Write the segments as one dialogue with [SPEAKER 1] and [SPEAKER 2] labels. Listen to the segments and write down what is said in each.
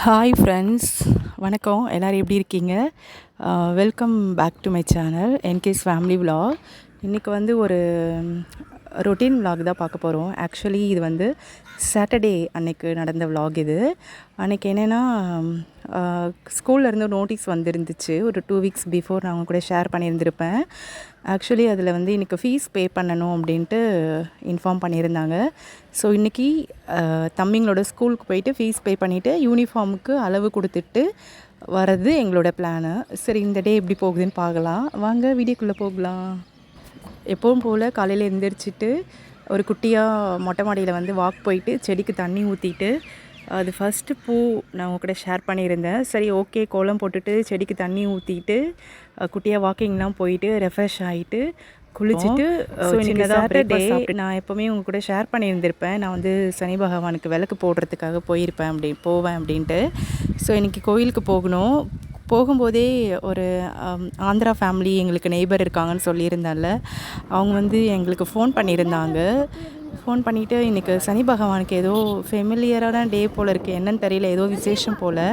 [SPEAKER 1] Hi friends, வணக்கம். எல்லோரும் எப்படி இருக்கீங்க? Welcome back to my channel என்கேஸ் ஃபேமிலி vlog. இன்றைக்கி வந்து ஒரு ரொட்டீன் vlog தான் பார்க்க போகிறோம். ஆக்சுவலி இது வந்து சாட்டர்டே அன்னைக்கு நடந்த vlog இது. அன்றைக்கி என்னென்னா, ஸ்கூல்லேருந்து நோட்டீஸ் வந்துருந்துச்சு. ஒரு 2 வீக்ஸ் பிஃபோர் நான் அவங்க கூட ஷேர் பண்ணியிருந்திருப்பேன். ஆக்சுவலி அதில் வந்து இன்றைக்கி ஃபீஸ் பே பண்ணணும் அப்படின்ட்டு இன்ஃபார்ம் பண்ணியிருந்தாங்க. ஸோ இன்றைக்கி தம்பிங்களோட ஸ்கூலுக்கு போயிட்டு ஃபீஸ் பே பண்ணிவிட்டு யூனிஃபார்முக்கு அளவு கொடுத்துட்டு வர்றது எங்களோட பிளானு. சரி, இந்த டே எப்படி போகுதுன்னு பார்க்கலாம். வாங்க வீடியோக்குள்ளே போகலாம். எப்பவும் போல் காலையில் எழுந்திரிச்சிட்டு ஒரு குட்டியாக மொட்டை மாடியில் வந்து வாக் போயிட்டு செடிக்கு தண்ணி ஊற்றிட்டு, அது ஃபஸ்ட்டு பூ நான் உங்க கூட ஷேர் பண்ணியிருந்தேன். சரி, ஓகே, கோலம் போட்டுட்டு செடிக்கு தண்ணி ஊற்றிட்டு குட்டியாக வாக்கிங்லாம் போயிட்டு ரெஃப்ரெஷ் ஆகிட்டு குளிச்சுட்டு சின்னதாக டே நான் எப்போவுமே உங்க கூட ஷேர் பண்ணியிருந்திருப்பேன். நான் வந்து சனி பகவானுக்கு விளக்கு போடுறதுக்காக போவேன் அப்படின்ட்டு. ஸோ இன்றைக்கி கோயிலுக்கு போகணும். போகும்போதே ஒரு ஆந்திரா ஃபேமிலி எங்களுக்கு நெய்பர் இருக்காங்கன்னு சொல்லியிருந்தால, அவங்க வந்து எங்களுக்கு ஃபோன் பண்ணியிருந்தாங்க. ஃபோன் பண்ணிவிட்டு இன்றைக்கி சனி பகவானுக்கு ஏதோ ஃபெமிலியரான டே போல் இருக்குது, என்னன்னு தெரியல, ஏதோ விசேஷம் போல்.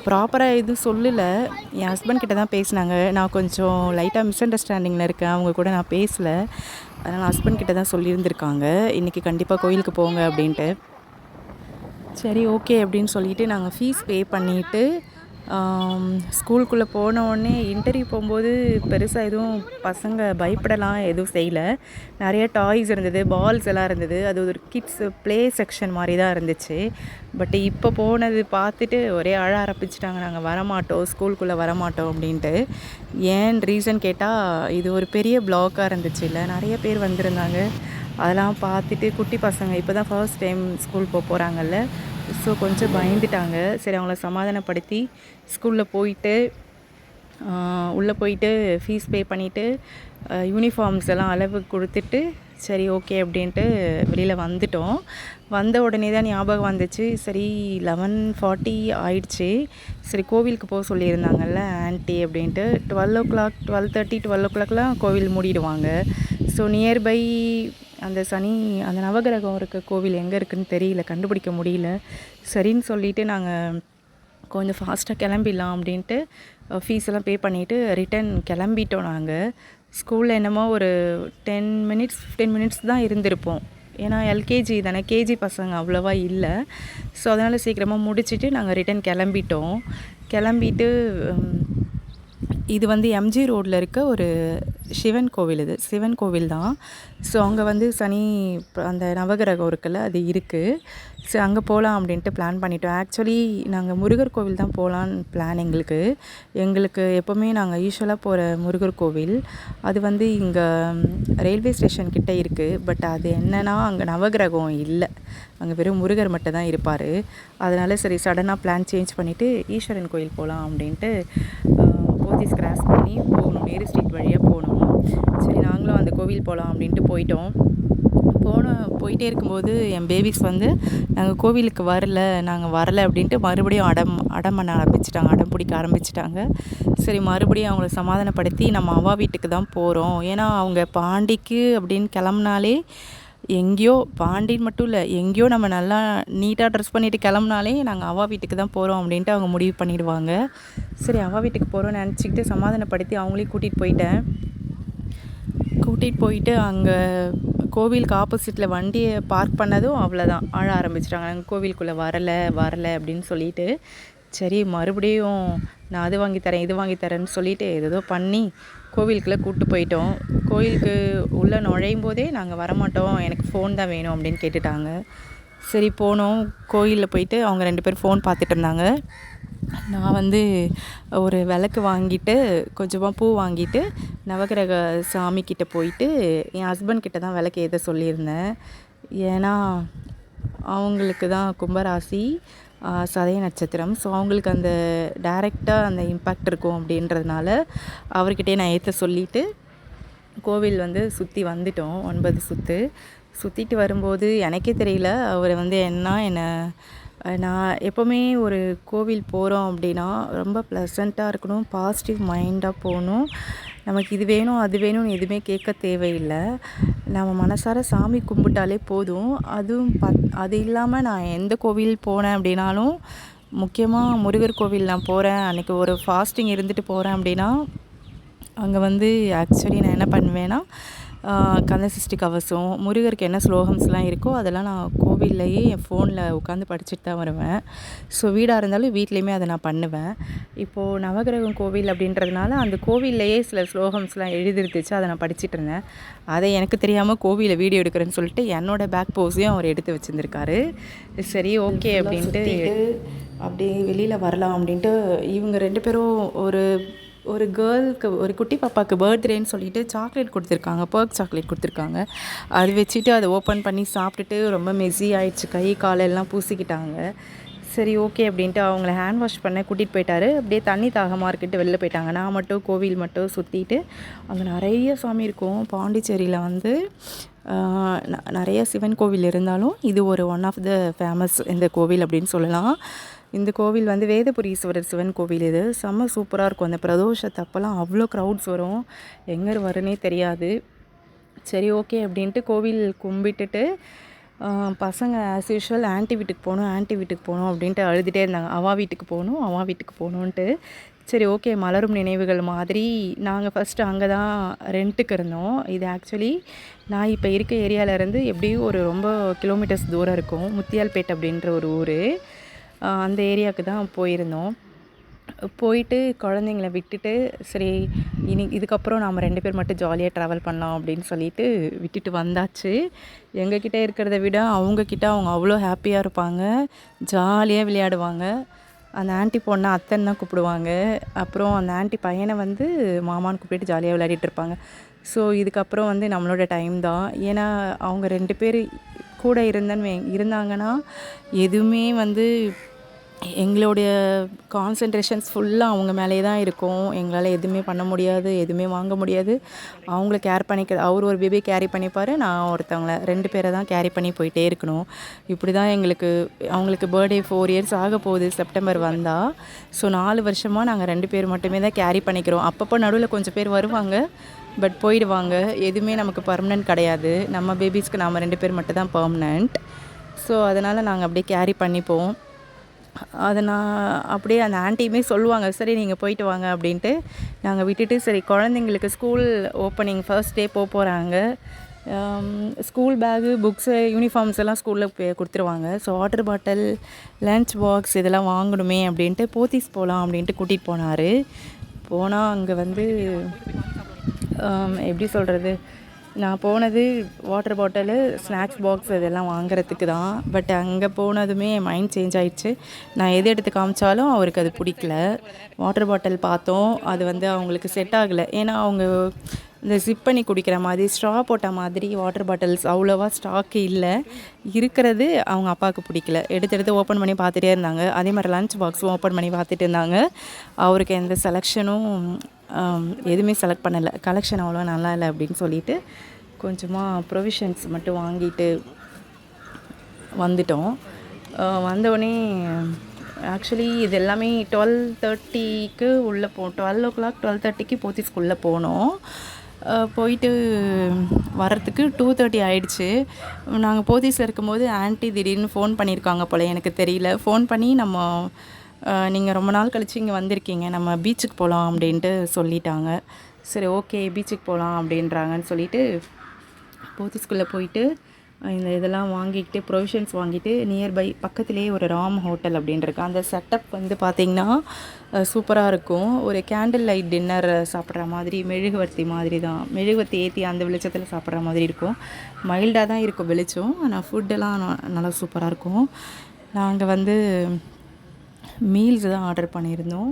[SPEAKER 1] ப்ராப்பராக எதுவும் சொல்லலை. என் ஹஸ்பண்ட் கிட்ட தான் பேசினாங்க. நான் கொஞ்சம் லைட்டாக மிஸ் அண்டர்ஸ்டாண்டிங்கில் இருக்கேன், அவங்க கூட நான் பேசலை. அதனால் ஹஸ்பண்ட் கிட்ட தான் சொல்லியிருந்திருக்காங்க, இன்றைக்கி கண்டிப்பாக கோயிலுக்கு போங்க அப்படின்ட்டு. சரி, ஓகே அப்படின்னு சொல்லிவிட்டு நாங்கள் ஃபீஸ் பே பண்ணிவிட்டு ஸ்கூலுக்குள்ளே போனவுடனே இன்டர்வியூ போகும்போது பெருசாக எதுவும் பசங்க பயப்படலாம் எதுவும் செய்யலை. நிறைய டாய்ஸ் இருந்தது, பால்ஸ் எல்லாம் இருந்தது. அது ஒரு கிட்ஸ் ப்ளே செக்ஷன் மாதிரி தான் இருந்துச்சு. பட் இப்போ போனது பார்த்துட்டு ஒரே அழ ஆரம்பிச்சிட்டாங்க, நாங்கள் வரமாட்டோம், ஸ்கூலுக்குள்ளே வரமாட்டோம் அப்படின்ட்டு. ஏன் ரீசன் கேட்டால், இது ஒரு பெரிய பிளாக்காக இருந்துச்சு, இல்லை நிறைய பேர் வந்திருந்தாங்க. அதெல்லாம் பார்த்துட்டு குட்டி பசங்க இப்போ தான் ஃபர்ஸ்ட் டைம் ஸ்கூல் போகிறாங்கல்ல, ஸோ கொஞ்சம் பயந்துட்டாங்க. சரி, அவங்கள சமாதானப்படுத்தி ஸ்கூலில் போயிட்டு உள்ளே போயிட்டு ஃபீஸ் பே பண்ணிவிட்டு யூனிஃபார்ம்ஸ் எல்லாம் அளவு கொடுத்துட்டு சரி ஓகே அப்படின்ட்டு வெளியில் வந்துட்டோம். வந்த உடனே தான் ஞாபகம் வந்துச்சு, சரி 11:40 ஆயிடுச்சு. சரி, கோவிலுக்கு போக சொல்லியிருந்தாங்கல்ல ஆன்ட்டி அப்படின்ட்டு. 12:30 12:00 கோவில் மூடிடுவாங்க. ஸோ நியர்பை அந்த நவகிரகம் இருக்க கோவில் எங்கே இருக்குதுன்னு தெரியல, கண்டுபிடிக்க முடியல. சரின்னு சொல்லிவிட்டு நாங்கள் கொஞ்சம் ஃபாஸ்ட்டாக கிளம்பிடலாம் அப்படின்ட்டு ஃபீஸெல்லாம் பே பண்ணிவிட்டு ரிட்டன் கிளம்பிட்டோம். நாங்கள் ஸ்கூலில் என்னமோ ஒரு 10 மினிட்ஸ் 15 மினிட்ஸ் தான் இருந்திருப்போம். ஏன்னா எல்கேஜி தானே, கேஜி பசங்க அவ்வளோவா இல்லை. ஸோ அதனால் சீக்கிரமாக முடிச்சுட்டு நாங்கள் ரிட்டன் கிளம்பிட்டோம். கிளம்பிட்டு இது வந்து எம்ஜி ரோடில் இருக்க ஒரு சிவன் கோவில், இது சிவன் கோவில் தான். ஸோ அங்கே வந்து அந்த நவகிரகம் இருக்குல்ல, அது இருக்குது. ஸோ அங்கே போகலாம் அப்படின்ட்டு பிளான் பண்ணிட்டோம். ஆக்சுவலி நாங்கள் முருகர் கோவில் தான் போகலான்னு பிளான் எங்களுக்கு எப்போவுமே நாங்கள் யூஸ்வலாக போகிற முருகர் கோவில் அது வந்து இங்கே ரயில்வே ஸ்டேஷன் கிட்டே இருக்குது. பட் அது என்னென்னா, அங்கே நவகிரகம் இல்லை, அங்கே வெறும் முருகர் மட்டும் தான் இருப்பார். அதனால் சரி, சடனாக பிளான் சேஞ்ச் பண்ணிவிட்டு ஈஸ்வரன் கோயில் போகலாம் அப்படின்ட்டு போத்தீஸ் கிராஸ் பண்ணி போகணும், நேரு ஸ்ட்ரீட் வழியாக போகணும். சரி, நாங்களும் அந்த கோவில் போகலாம் அப்படின்ட்டு போயிட்டே இருக்கும்போது என் பேபிஸ் வந்து நாங்கள் கோவிலுக்கு நாங்கள் வரலை அப்படின்ட்டு மறுபடியும் அடம் பண்ண ஆரம்பிச்சிட்டாங்க, அடம் பிடிக்க ஆரம்பிச்சிட்டாங்க. சரி, மறுபடியும் அவங்கள சமாதானப்படுத்தி நம்ம அவா வீட்டுக்கு தான் போகிறோம். ஏன்னா அவங்க பாண்டிக்கு அப்படின்னு கிளம்புனாலே எங்கேயோ, பாண்டின்னு மட்டும் இல்லை, எங்கேயோ நம்ம நல்லா நீட்டாக ட்ரெஸ் பண்ணிவிட்டு கிளம்புனாலே நாங்கள் அவா வீட்டுக்கு தான் போகிறோம் அப்படின்ட்டு அவங்க முடிவு பண்ணிடுவாங்க. சரி, அவா வீட்டுக்கு போகிறோன்னு நினச்சிக்கிட்டு சமாதானப்படுத்தி அவங்களையும் கூட்டிகிட்டு போயிட்டு அங்கே கோவிலுக்கு ஆப்போசிட்டில் வண்டியை பார்க் பண்ணதும் அவ்வளோதான், அழ ஆரம்பிச்சிட்டாங்க. நாங்கள் கோவிலுக்குள்ளே வரலை அப்படின்னு சொல்லிட்டு. சரி, மறுபடியும் நான் அது வாங்கி தரேன் இது வாங்கி தரேன்னு சொல்லிவிட்டு ஏதோ பண்ணி கோவிலுக்குள்ளே கூப்பிட்டு போயிட்டோம். கோவிலுக்கு உள்ளே நுழையும் போதே நாங்கள் வரமாட்டோம், எனக்கு ஃபோன் தான் வேணும் அப்படின்னு கேட்டுட்டாங்க. சரி, போனோம். கோயிலில் போயிட்டு அவங்க 2 பேரும் ஃபோன் பார்த்துட்டு இருந்தாங்க. நான் வந்து ஒரு விளக்கு வாங்கிட்டு கொஞ்சமாக பூ வாங்கிட்டு நவகிரக சாமிக்கிட்ட போயிட்டு என் ஹஸ்பண்ட் கிட்ட தான் விளக்கு ஏற்ற சொல்லியிருந்தேன். ஏன்னா அவங்களுக்கு தான் கும்பராசி, சதய நட்சத்திரம். ஸோ அவங்களுக்கு அந்த டைரெக்டாக அந்த இம்பேக்ட் இருக்கும் அப்படின்றதுனால அவர்கிட்டே நான் ஏற்ற சொல்லிவிட்டு கோவில் வந்து சுற்றி வந்துட்டோம். 9 சுற்றிட்டு வரும்போது எனக்கே தெரியல, அவர் வந்து என்னை நான் எப்போவுமே ஒரு கோவில் போகிறோம் அப்படின்னா ரொம்ப ப்ளசண்ட்டாக இருக்கணும், பாசிட்டிவ் மைண்டாக போகணும். நமக்கு இது வேணும் அது வேணும்னு எதுவுமே கேட்க தேவையில்லை. நம்ம மனசார சாமி கும்பிட்டாலே போதும். அது இல்லாமல் நான் எந்த கோவில் போனேன் அப்படின்னாலும் முக்கியமாக முருகர் கோவில் நான் போகிறேன், அன்றைக்கி ஒரு ஃபாஸ்டிங் இருந்துட்டு போகிறேன் அப்படின்னா, அங்கே வந்து ஆக்சுவலி நான் என்ன பண்ணுவேன்னா, கந்தசஷ்டி கவசம், முருகருக்கு என்ன ஸ்லோகம்ஸ்லாம் இருக்கோ அதெல்லாம் நான் கோவில்லையே என் ஃபோனில் உட்காந்து படிச்சுட்டு தான் வருவேன். ஸோ வீடாக இருந்தாலும் வீட்லேயுமே அதை நான் பண்ணுவேன். இப்போது நவகிரகம் கோவில் அப்படின்றதுனால அந்த கோவில்லையே சில ஸ்லோகம்ஸ்லாம் எழுதிருந்துச்சு, அதை நான் படிச்சுட்டு இருந்தேன். அதை எனக்கு தெரியாமல் கோவிலில் வீடியோ எடுக்கிறேன்னு சொல்லிட்டு என்னோடய பேக் போஸையும் அவர் எடுத்து வச்சுருந்துருக்காரு. சரி ஓகே அப்படின்ட்டு அப்படியே வெளியில் வரலாம் அப்படின்ட்டு இவங்க 2 பேரும் ஒரு கேர்ளுக்கு, ஒரு குட்டி பாப்பாவுக்கு பர்த்டேன்னு சொல்லிட்டு சாக்லேட் கொடுத்துருக்காங்க, பர்க் சாக்லேட் கொடுத்துருக்காங்க. அது வச்சுட்டு அதை ஓப்பன் பண்ணி சாப்பிட்டுட்டு ரொம்ப மெஸ்ஸி ஆயிடுச்சு, கை காலெல்லாம் பூசிக்கிட்டாங்க. சரி ஓகே அப்படின்ட்டு அவங்கள ஹேண்ட் வாஷ் பண்ண கூட்டிகிட்டு போயிட்டாரு. அப்படியே தண்ணி தாகமாக இருக்குன்ட்டு வெளில போயிட்டாங்க. நான் மட்டும் கோவில் மட்டும் சுற்றிட்டு, அங்கே நிறைய சாமி இருக்கும். பாண்டிச்சேரியில் வந்து நிறைய சிவன் கோவில் இருந்தாலும் இது ஒரு ஒன் ஆஃப் த ஃபேமஸ் இந்த கோவில் அப்படின்னு சொல்லலாம். இந்த கோவில் வந்து வேதபுரீஸ்வரர் சிவன் கோவில். இது செம்ம சூப்பராக இருக்கும். அந்த பிரதோஷத்தப்பெல்லாம் அவ்வளோ க்ரௌட்ஸ் வரும், எங்கே வருன்னே தெரியாது. சரி ஓகே அப்படின்ட்டு கோவில் கும்பிட்டுட்டு பசங்க ஆஸ் யூஷுவல் ஆன்ட்டி வீட்டுக்கு போகணும் அப்படின்ட்டு அழுதுகிட்டே இருந்தாங்க. அவா வீட்டுக்கு போகணுன்ட்டு. சரி ஓகே, மலரும் நினைவுகள் மாதிரி நாங்கள் ஃபஸ்ட்டு அங்கே தான் ரெண்ட்டுக்கு இருந்தோம். இது ஆக்சுவலி நான் இப்போ இருக்க ஏரியாவிலேருந்து எப்படியும் ஒரு ரொம்ப கிலோமீட்டர்ஸ் தூரம் இருக்கும். முத்தியால்பேட் அப்படின்ற ஒரு ஊர். அந்த ஏரியாவுக்கு தான் போயிருந்தோம். போயிட்டு குழந்தைங்கள விட்டுட்டு, சரி இதுக்கப்புறம் நாம் 2 பேர் மட்டும் ஜாலியாக ட்ராவல் பண்ணலாம் அப்படின்னு சொல்லிட்டு விட்டுட்டு வந்தாச்சு. எங்ககிட்ட இருக்கிறத விட அவங்கக்கிட்ட அவங்க அவ்வளோ ஹாப்பியாக இருப்பாங்க, ஜாலியாக விளையாடுவாங்க. அந்த ஆன்ட்டி பொண்ணை அத்தைன்னு தான் கூப்பிடுவாங்க. அப்புறம் அந்த ஆன்ட்டி பையனை வந்து மாமான்னு கூப்பிட்டு ஜாலியாக விளையாடிட்டு இருப்பாங்க. ஸோ இதுக்கப்புறம் வந்து நம்மளோட டைம் தான். ஏன்னா அவங்க 2 பேர் கூட இருந்தாங்கன்னா எதுவுமே வந்து எங்களுடைய கான்சன்ட்ரேஷன்ஸ் ஃபுல்லாக அவங்க மேலே தான் இருக்கும். எங்களால் எதுவுமே பண்ண முடியாது, எதுவுமே வாங்க முடியாது. அவங்கள கேர் பண்ணிக்க அவர் ஒரு பேபி கேரி பண்ணிப்பார், நான் ஒருத்தவங்கள 2 பேரை தான் கேரி பண்ணி போயிட்டே இருக்கணும். இப்படி தான் அவங்களுக்கு பர்த்டே 4 இயர்ஸ் ஆக போகுது செப்டம்பர் வந்தால். ஸோ 4 வருஷமாக நாங்கள் 2 பேர் மட்டுமே தான் கேரி பண்ணிக்கிறோம். அப்பப்போ நடுவில் கொஞ்சம் பேர் வருவாங்க, பட் போயிடுவாங்க. எதுவுமே நமக்கு பர்மனெண்ட் கிடையாது. நம்ம பேபிஸ்க்கு நாம் 2 பேர் மட்டும் தான் பர்மனெண்ட். ஸோ அதனால் நாங்கள் அப்படியே கேரி பண்ணிப்போம். அதை நான் அப்படியே அந்த ஆன்ட்டியுமே சொல்லுவாங்க, சரி நீங்கள் போயிட்டு வாங்க அப்படின்ட்டு. நாங்கள் விட்டுட்டு சரி குழந்தைங்களுக்கு ஸ்கூல் ஓப்பனிங் ஃபர்ஸ்ட் டே போகிறாங்க. ஸ்கூல் பேகு, புக்ஸு, யூனிஃபார்ம்ஸ் எல்லாம் ஸ்கூலில் கொடுத்துருவாங்க. So water bottle, lunch box இதெல்லாம் வாங்கணுமே அப்படின்ட்டு போத்தீஸ் போகலாம் அப்படின்ட்டு கூட்டிகிட்டு போனார். போனால் அங்கே வந்து எப்படி சொல்கிறது, நான் போனது வாட்டர் பாட்டிலு, ஸ்நாக்ஸ் பாக்ஸ் இதெல்லாம் வாங்குறதுக்கு தான். பட் அங்கே போனதுமே என் மைண்ட் சேஞ்ச் ஆகிடுச்சு. நான் எது எடுத்து காமிச்சாலும் அவருக்கு அது பிடிக்கல. வாட்டர் பாட்டில் பார்த்தோம், அது வந்து அவங்களுக்கு செட் ஆகலை. ஏன்னா அவங்க இந்த ஜிப் பண்ணி குடிக்கிற மாதிரி ஸ்ட்ரா போட்ட மாதிரி வாட்டர் பாட்டில்ஸ் அவ்வளோவா ஸ்டாக்கு இல்லை. இருக்கிறது அவங்க அப்பாவுக்கு பிடிக்கல. எடுத்து ஓப்பன் பண்ணி பார்த்துட்டே இருந்தாங்க. அதே மாதிரி லன்ச் பாக்ஸும் ஓப்பன் பண்ணி பார்த்துட்டு இருந்தாங்க. அவருக்கு எந்த செலெக்ஷனும் எதுவுமே செலக்ட் பண்ணலை. கலெக்ஷன் அவ்வளோ நல்லா இல்லை அப்படின்னு சொல்லிட்டு கொஞ்சமாக ப்ரொவிஷன்ஸ் மட்டும் வாங்கிட்டு வந்துட்டோம். வந்தோடனே ஆக்சுவலி இது எல்லாமே 12:30க்கு உள்ளே 12 o'clock 12:30க்கு போத்தீஸ்குள்ளே போனோம். போயிட்டு வர்றதுக்கு 2:30 ஆகிடுச்சு. நாங்கள் போத்தீஸில் இருக்கும்போது ஆன்ட்டி திடீர்னு ஃபோன் பண்ணியிருக்காங்க போல், எனக்கு தெரியல. ஃபோன் பண்ணி நீங்கள் ரொம்ப நாள் கழித்து இங்கே வந்திருக்கீங்க, நம்ம பீச்சுக்கு போகலாம் அப்படின்ட்டு சொல்லிட்டாங்க. சரி ஓகே பீச்சுக்கு போகலாம் அப்படின்றாங்கன்னு சொல்லிவிட்டு போத்தீஸ்குள்ளே போயிட்டு இதெல்லாம் வாங்கிக்கிட்டு ப்ரொவிஷன்ஸ் வாங்கிட்டு நியர்பை பக்கத்துலேயே ஒரு ராம் ஹோட்டல் அப்படின்றது. அந்த செட்டப் வந்து பார்த்திங்கன்னா சூப்பராக இருக்கும். ஒரு கேண்டில் லைட் டின்னர் சாப்பிட்ற மாதிரி, மெழுகுவர்த்தி ஏற்றி அந்த வெளிச்சத்தில் சாப்பிட்ற மாதிரி இருக்கும். மைல்டாக தான் இருக்கும் வெளிச்சம், ஆனால் ஃபுட்டெல்லாம் நல்லா சூப்பராக இருக்கும். நாங்கள் வந்து மீல்ஸ் தான் ஆர்டர் பண்ணியிருந்தோம்.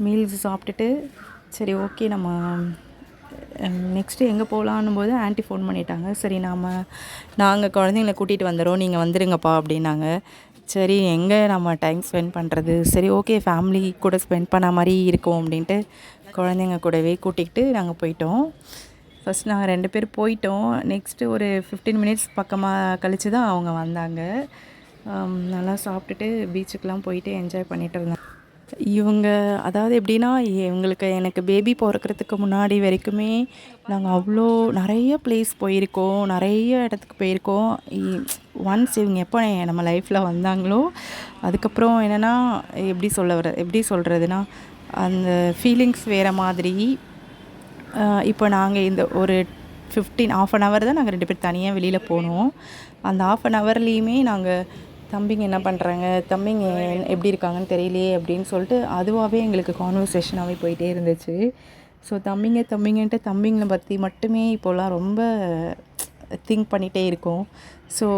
[SPEAKER 1] மீல்ஸ் சாப்பிட்டுட்டு சரி ஓகே நம்ம நெக்ஸ்ட்டு எங்கே போகலான்னும் போது ஆன்ட்டி ஃபோன் பண்ணிட்டாங்க. சரி நாங்கள் குழந்தைங்கள கூட்டிகிட்டு வந்துடுறோம், நீங்கள் வந்துடுங்கப்பா அப்படின்னாங்க. சரி எங்கே நம்ம டைம் ஸ்பெண்ட் பண்ணுறது, சரி ஓகே ஃபேமிலி கூட ஸ்பெண்ட் பண்ண மாதிரி இருக்கும் அப்படின்ட்டு குழந்தைங்க கூடவே கூட்டிகிட்டு நாங்கள் போயிட்டோம். ஃபஸ்ட் நாங்கள் 2 பேர் போயிட்டோம். நெக்ஸ்ட்டு ஒரு 15 மினிட்ஸ் பக்கமாக கழித்து தான் அவங்க வந்தாங்க. நல்லா சாப்பிட்டுட்டு பீச்சுக்கெலாம் போயிட்டு என்ஜாய் பண்ணிகிட்டு இருந்தோம். இவங்க அதாவது எப்படின்னா, எனக்கு பேபி பொறக்கறதுக்கு முன்னாடி வரைக்குமே, நாங்க அவ்ளோ நெறைய பிளேஸ் போயிருக்கோம். நெறைய இடத்துக்கு போயிருக்கோம். இ ஒன்ஸ் இவங்க எப்போ நம்ம லைஃப்ல வந்தாங்களோ, அதுக்கப்புறம் என்னன்னா, எப்படி சொல்றதுன்னா, அந்த ஃபீலிங்ஸ் வேற மாதிரி. இப்போ நாங்க இந்த ஒரு 1/2 அன் ஹவர் தான் நாங்க 2 பேரும் தனியா வெளியில போனோம். அந்த 1/2 அன் ஹவர்லேயுமே நாங்க தம்பிங்க என்ன பண்ணுறாங்க, தம்பிங்க எப்படி இருக்காங்கன்னு தெரியலையே அப்படின்னு சொல்லிட்டு அதுவாகவே எங்களுக்கு கான்வர்சேஷனாகவே போயிட்டே இருந்துச்சு. ஸோ தம்பிங்கன்ட்டு தம்பிங்களை பற்றி மட்டுமே இப்போலாம் ரொம்ப திங்க் பண்ணிகிட்டே இருக்கோம். ஸோ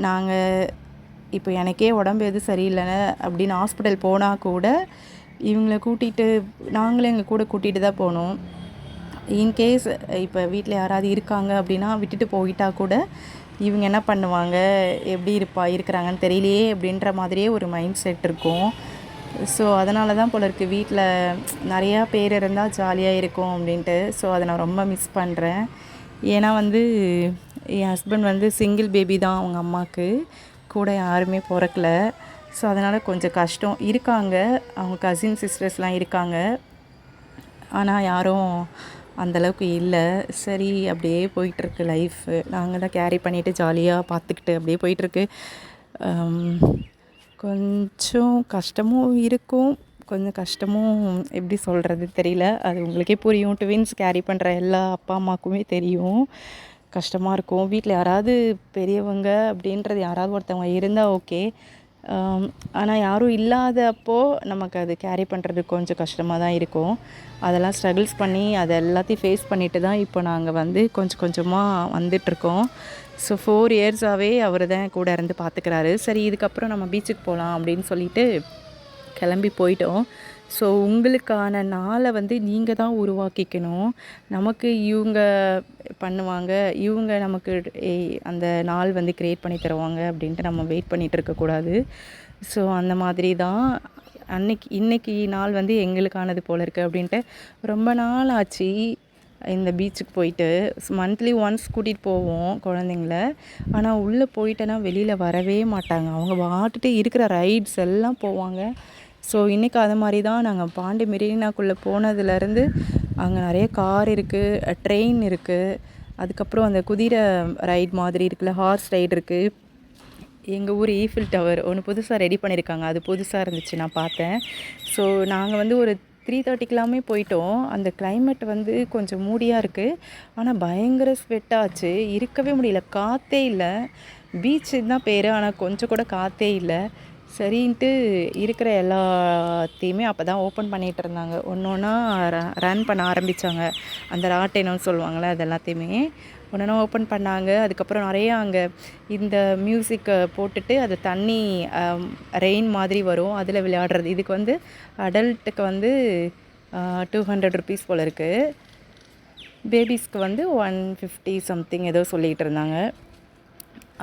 [SPEAKER 1] நாங்கள் இப்போ எனக்கே உடம்பு எது சரியில்லைன்னு அப்படின்னு ஹாஸ்பிட்டல் போனால் கூட இவங்கள கூட்டிகிட்டு நாங்களே எங்கள் கூட கூட்டிகிட்டு தான் போனோம். இன்கேஸ் இப்போ வீட்டில் யாராவது இருக்காங்க அப்படின்னா விட்டுட்டு போயிட்டா கூட இவங்க என்ன பண்ணுவாங்க, எப்படி இருக்கிறாங்கன்னு தெரியலையே அப்படின்ற மாதிரியே ஒரு மைண்ட் செட் இருக்கும். ஸோ அதனால தான் போல இருக்குது வீட்டில் நிறையா பேர் இருந்தால் ஜாலியாக இருக்கும் அப்படின்ட்டு. ஸோ அதை நான் ரொம்ப மிஸ் பண்ணுறேன். ஏன்னா என் ஹஸ்பண்ட் சிங்கிள் பேபி தான் அவங்க அம்மாவுக்கு, கூட யாருமே பிறக்கல. ஸோ அதனால் கொஞ்சம் கஷ்டம். இருக்காங்க அவங்க கசின் சிஸ்டர்ஸ்லாம் இருக்காங்க, ஆனால் யாரும் அந்தளவுக்கு இல்லை. சரி அப்படியே போயிட்டுருக்கு லைஃபு. நாங்கள் தான் கேரி பண்ணிவிட்டு ஜாலியாக பார்த்துக்கிட்டு அப்படியே போயிட்டுருக்கு. கொஞ்சம் கஷ்டமும் இருக்கும், கொஞ்சம் கஷ்டமும் எப்படி சொல்கிறது தெரியல. அது உங்களுக்கே புரியும். ட்வின்ஸ் கேரி பண்ணுற எல்லா அப்பா அம்மாவுக்குமே தெரியும், கஷ்டமாக இருக்கும். வீட்டில் யாராவது பெரியவங்க அப்படின்றது யாராவது ஒருத்தவங்க இருந்தால் ஓகே. ஆனால் யாரும் இல்லாதப்போ நமக்கு அது கேரி பண்ணுறது கொஞ்சம் கஷ்டமாக தான் இருக்கும். அதெல்லாம் ஸ்ட்ரகிள்ஸ் பண்ணி அதை எல்லாத்தையும் ஃபேஸ் பண்ணிட்டு தான் இப்போ நாங்கள் கொஞ்சம் கொஞ்சமாக வந்துட்டுருக்கோம். ஸோ 4 இயர்ஸாகவே அவர் தான் கூட இருந்து பார்த்துக்கிறாரு. சரி இதுக்கப்புறம் நம்ம பீச்சுக்கு போகலாம் அப்படின்னு சொல்லிட்டு கிளம்பி போயிட்டோம். ஸோ உங்களுக்கான நாளை நீங்கள் தான் உருவாக்கிக்கணும். நமக்கு இவங்க பண்ணுவாங்க, இவங்க நமக்கு அந்த நாள் க்ரியேட் பண்ணி தருவாங்க அப்படின்ட்டு நம்ம வெயிட் பண்ணிகிட்டு இருக்கக்கூடாது. ஸோ அந்த மாதிரி தான் இன்றைக்கி நாள் எங்களுக்கானது போல் இருக்குது அப்படின்ட்டு. ரொம்ப நாள் ஆச்சு இந்த பீச்சுக்கு போயிட்டு. மந்த்லி ஒன்ஸ் கூட்டிகிட்டு போவோம் குழந்தைங்கள. ஆனால் உள்ளே போயிட்டேன்னா வெளியில் வரவே மாட்டாங்க. அவங்க பாட்டுட்டு இருக்கிற ரைட்ஸ் எல்லாம் போவாங்க. ஸோ இன்றைக்கி அது மாதிரி தான். நாங்கள் பாண்டி மெரினாக்குள்ளே போனதுலேருந்து அங்கே நிறைய கார் இருக்குது, ட்ரெயின் இருக்குது, அதுக்கப்புறம் அந்த குதிரை ரைட் மாதிரி இருக்குல்ல, ஹார்ஸ் ரைடு இருக்குது. எங்கள் ஊர் ஈஃபில் டவர் ஒன்று புதுசாக ரெடி பண்ணியிருக்காங்க, அது புதுசாக இருந்துச்சு, நான் பார்த்தேன். ஸோ நாங்கள் ஒரு 3:30க்கெல்லாமே போயிட்டோம். அந்த கிளைமேட் கொஞ்சம் மூடியாக இருக்குது, ஆனால் பயங்கர ஸ்வெட் ஆச்சு, இருக்கவே முடியல, காற்றே இல்லை. பீச்சு தான் பேர், ஆனால் கொஞ்சம் கூட காற்றே இல்லை. சரின்ட்டு இருக்கிற எல்லாத்தையுமே அப்போ தான் ஓப்பன் பண்ணிகிட்டு இருந்தாங்க. ஒன்று ஒன்றா ரன் பண்ண ஆரம்பித்தாங்க. அந்த ராட்டினம்னு சொல்லுவாங்கள்ல, அது எல்லாத்தையுமே ஒன்று ஒன்றா ஓப்பன் பண்ணாங்க. அதுக்கப்புறம் நிறையா அங்கே இந்த மியூசிக்கை போட்டுட்டு அது தண்ணி ரெயின் மாதிரி வரும், அதில் விளையாடுறது. இதுக்கு அடல்ட்டுக்கு 200 ருபீஸ் போல் இருக்குது. பேபிஸ்க்கு 150 சம்திங் ஏதோ சொல்லிகிட்டு இருந்தாங்க.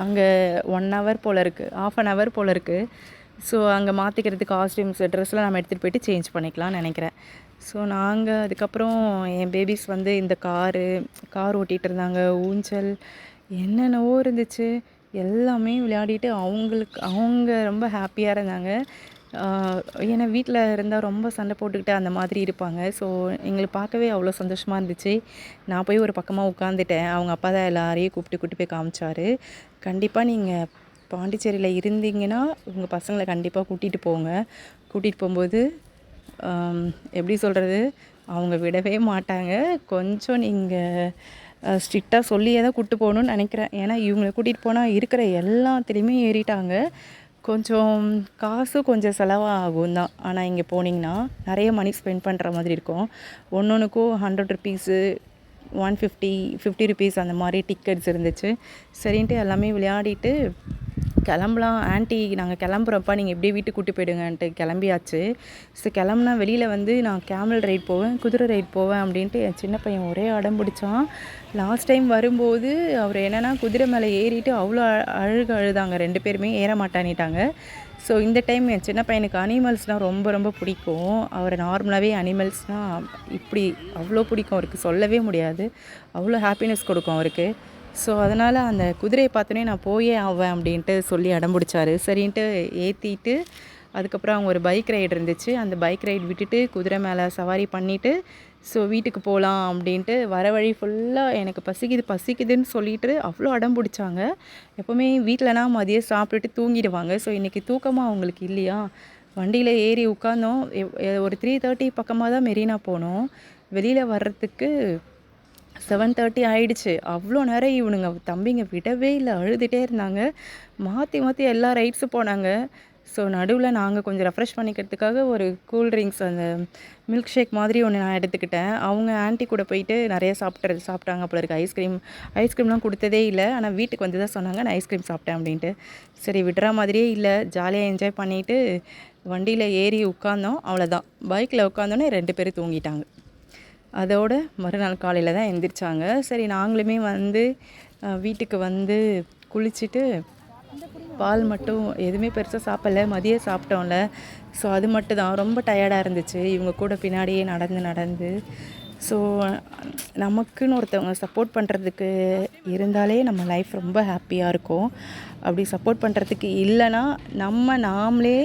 [SPEAKER 1] அங்கே 1 ஹவர் போல் இருக்குது, 1/2 அன் ஹவர் போல் இருக்குது. ஸோ அங்கே மாற்றிக்கிறதுக்கு காஸ்டியூம்ஸ் ட்ரெஸ்லாம் நம்ம எடுத்துகிட்டு போயிட்டு சேஞ்ச் பண்ணிக்கலாம்னு நினைக்கிறேன். ஸோ நாங்கள் அதுக்கப்புறம் என் பேபிஸ் இந்த கார் ஓட்டிகிட்டு இருந்தாங்க, ஊஞ்சல் என்னென்னவோ இருந்துச்சு, எல்லாமே விளையாடிட்டு அவங்க ரொம்ப ஹாப்பியாக இருந்தாங்க. ஏன்னா வீட்டில் இருந்தால் ரொம்ப சண்டை போட்டுக்கிட்டு அந்த மாதிரி இருப்பாங்க. ஸோ எங்களுக்கு பார்க்கவே அவ்வளோ சந்தோஷமாக இருந்துச்சு. நான் போய் ஒரு பக்கமாக உட்காந்துட்டேன். அவங்க அப்பா தான் எல்லாரையும் கூப்பிட்டு போய் காமிச்சார். கண்டிப்பாக நீங்கள் பாண்டிச்சேரியில் இருந்தீங்கன்னா உங்கள் பசங்களை கண்டிப்பாக கூட்டிகிட்டு போங்க. கூட்டிகிட்டு போகும்போது எப்படி சொல்கிறது, அவங்க விடவே மாட்டாங்க. கொஞ்சம் நீங்கள் ஸ்ட்ரிக்டாக சொல்லியே தான் கூப்பிட்டு போகணுன்னு நினைக்கிறேன். ஏன்னா இவங்களை கூட்டிகிட்டு போனால் இருக்கிற எல்லாத்துலேயுமே ஏறிட்டாங்க. கொஞ்சம் காசு கொஞ்சம் செலவாகும் தான். ஆனால் இங்கே போனீங்கன்னா நிறைய மணி ஸ்பெண்ட் பண்ணுற மாதிரி இருக்கும். ஒன்றுக்கும் 100 ருபீஸு, 150, 50 ருபீஸ் அந்த மாதிரி டிக்கெட்ஸ் இருந்துச்சு. சரின்ட்டு எல்லாமே விளையாடிட்டு கிளம்பலாம் ஆண்டி, நாங்கள் கிளம்புறப்பா நீங்கள் எப்படியே வீட்டுக்கு கூட்டி போயிடுங்கன்ட்டு கிளம்பியாச்சு. ஸோ கிளம்புனா வெளியில் நான் கேமல் ரைட் போவேன், குதிரை ரைட் போவேன் அப்படின்ட்டு என் சின்ன பையன் ஒரே அடம் பிடிச்சான். லாஸ்ட் டைம் வரும்போது அவர் என்னென்னா குதிரை மேலே ஏறிட்டு அவ்வளோ அழுதாங்க, 2 பேருமே ஏற மாட்டானிட்டாங்க. ஸோ இந்த டைம் என் சின்ன பையனுக்கு அனிமல்ஸ்னால் ரொம்ப ரொம்ப பிடிக்கும். அவர் நார்மலாகவே அனிமல்ஸ்னால் இப்படி அவ்வளோ பிடிக்கும் அவருக்கு, சொல்லவே முடியாது, அவ்வளோ ஹாப்பினஸ் கொடுக்கும் அவருக்கு. ஸோ அதனால் அந்த குதிரையை பார்த்தோன்னே நான் போயே ஆவேன் அப்படின்ட்டு சொல்லி அடம் பிடிச்சாரு. சரின்ட்டு ஏற்றிட்டு அதுக்கப்புறம் அவங்க ஒரு பைக் ரைடு இருந்துச்சு. அந்த பைக் ரைடு விட்டுட்டு குதிரை மேலே சவாரி பண்ணிவிட்டு ஸோ வீட்டுக்கு போகலாம் அப்படின்ட்டு வர வழி ஃபுல்லாக எனக்கு பசிக்குது பசிக்குதுன்னு சொல்லிட்டு அவ்வளோ அடம் பிடிச்சாங்க. எப்போவுமே வீட்டிலனா மதியம் சாப்பிட்டுட்டு தூங்கிடுவாங்க. ஸோ இன்றைக்கி தூக்கமாக அவங்களுக்கு இல்லையா, வண்டியில் ஏறி உட்காந்தோம். ஒரு 3:30 பக்கமாக தான் மெரினா போனோம். வெளியில் வர்றதுக்கு 7:30 ஆயிடுச்சு. அவ்வளோ நேரம் இவனுங்க தம்பிங்க விடவே இல்லை, அழுதுகிட்டே இருந்தாங்க. மாற்றி மாற்றி எல்லா ரைட்ஸும் போனாங்க. ஸோ நடுவில் நாங்கள் கொஞ்சம் ரெஃப்ரெஷ் பண்ணிக்கிறதுக்காக ஒரு கூல் ட்ரிங்க்ஸ், அந்த மில்க் ஷேக் மாதிரி ஒன்று நான் எடுத்துக்கிட்டேன். அவங்க ஆன்ட்டி கூட போயிட்டு நிறைய சாப்பிட்டாங்க போல இருக்குது. ஐஸ்கிரீம்லாம் கொடுத்ததே இல்லை. ஆனால் வீட்டுக்கு வந்து தான் சொன்னாங்க நான் ஐஸ்கிரீம் சாப்பிட்டேன் அப்படின்ட்டு. சரி விடுற மாதிரியே இல்லை, ஜாலியாக என்ஜாய் பண்ணிவிட்டு வண்டியில் ஏறி உட்காந்தோம். அவ்வளோதான், பைக்கில் உட்காந்தோன்னே 2 பேரும் தூங்கிட்டாங்க. அதோட மறுநாள் காலையில் தான் எந்திரிச்சாங்க. சரி நாங்களுமே வந்து வீட்டுக்கு வந்து குளிச்சுட்டு பால் மட்டும் எதுவுமே பெருசாக சாப்பிடல. மதியம் சாப்பிட்டோம்ல, ஸோ அது மட்டும் தான். ரொம்ப டயர்டாக இருந்துச்சு இவங்க கூட பின்னாடியே நடந்து. ஸோ நமக்குன்னு ஒருத்தவங்க சப்போர்ட் பண்ணுறதுக்கு இருந்தாலே நம்ம லைஃப் ரொம்ப ஹாப்பியாக இருக்கும். அப்படி சப்போர்ட் பண்ணுறதுக்கு இல்லைன்னா நாமளே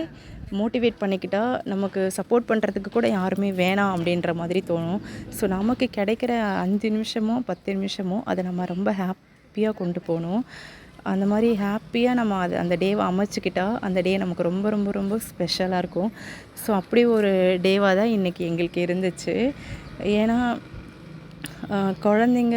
[SPEAKER 1] மோட்டிவேட் பண்ணிக்கிட்டா நமக்கு சப்போர்ட் பண்ணுறதுக்கு கூட யாருமே வேணாம் அப்படின்ற மாதிரி தோணும். ஸோ நமக்கு கிடைக்கிற 5 நிமிஷமோ 10 நிமிஷமோ அதை நம்ம ரொம்ப ஹாப்பியாக கொண்டு போகணும். அந்த மாதிரி ஹாப்பியாக நம்ம அந்த டேவை அமைச்சிக்கிட்டா அந்த டே நமக்கு ரொம்ப ரொம்ப ரொம்ப ஸ்பெஷலாக இருக்கும். ஸோ அப்படி ஒரு டேவாக தான் இன்றைக்கி எங்களுக்கு இருந்துச்சு. ஏன்னா குழந்தைங்க